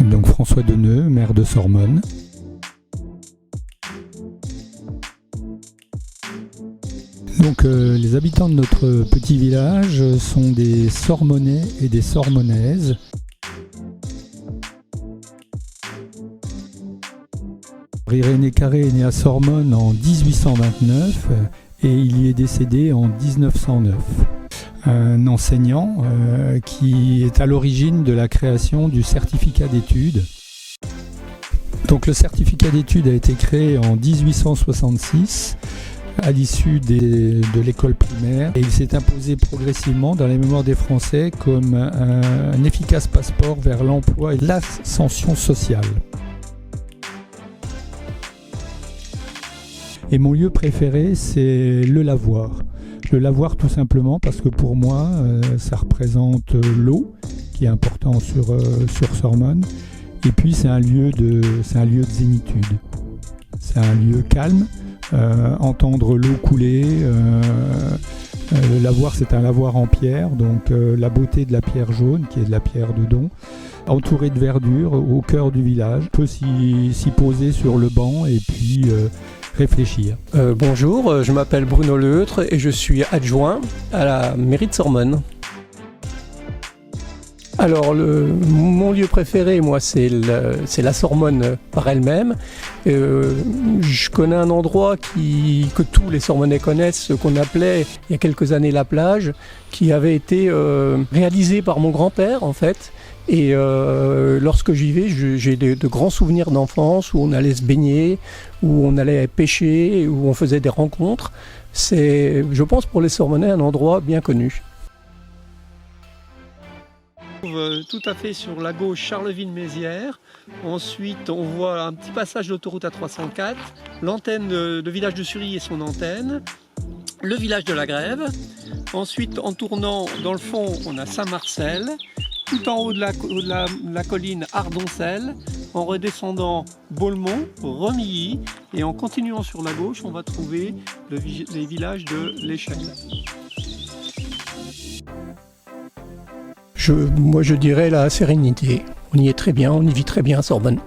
Donc François Deneux, maire de Sormonne. Donc les habitants de notre petit village sont des Sormonnais et des Sormonnaises. Irénée Carré est né à Sormonne en 1829 et il y est décédé en 1909. Un enseignant qui est à l'origine de la création du certificat d'études. Donc le certificat d'études a été créé en 1866 à l'issue de l'école primaire et il s'est imposé progressivement dans la mémoire des Français comme un efficace passeport vers l'emploi et l'ascension sociale. Et mon lieu préféré, c'est le lavoir. Le lavoir tout simplement parce que pour moi, ça représente l'eau, qui est important sur Sormonne. Et puis c'est un lieu de zénitude. C'est un lieu calme, entendre l'eau couler. Le lavoir, c'est un lavoir en pierre, donc la beauté de la pierre jaune, qui est de la pierre de Don, entouré de verdure au cœur du village. On peut s'y poser sur le banc et puis réfléchir. Bonjour, je m'appelle Bruno Leutre et je suis adjoint à la mairie de Sormonne. Alors, mon lieu préféré, moi, c'est la Sormonne par elle-même. Je connais un endroit que tous les Sormonnais connaissent, ce qu'on appelait il y a quelques années la plage, qui avait été réalisé par mon grand-père, en fait. Et lorsque j'y vais, j'ai de grands souvenirs d'enfance où on allait se baigner, où on allait pêcher, où on faisait des rencontres. C'est, je pense, pour les Sormonnais, un endroit bien connu. On trouve tout à fait sur la gauche Charleville-Mézières. Ensuite, on voit un petit passage d'autoroute A304, l'antenne de village de Sury et son antenne, le village de la Grève. Ensuite, en tournant dans le fond, on a Saint-Marcel. Tout en haut de la colline, Ardoncel. En redescendant, Beaulemont, Remilly. Et en continuant sur la gauche, on va trouver les villages de l'Échelle. Moi, je dirais la sérénité. On y est très bien, on y vit très bien à Sorbonne.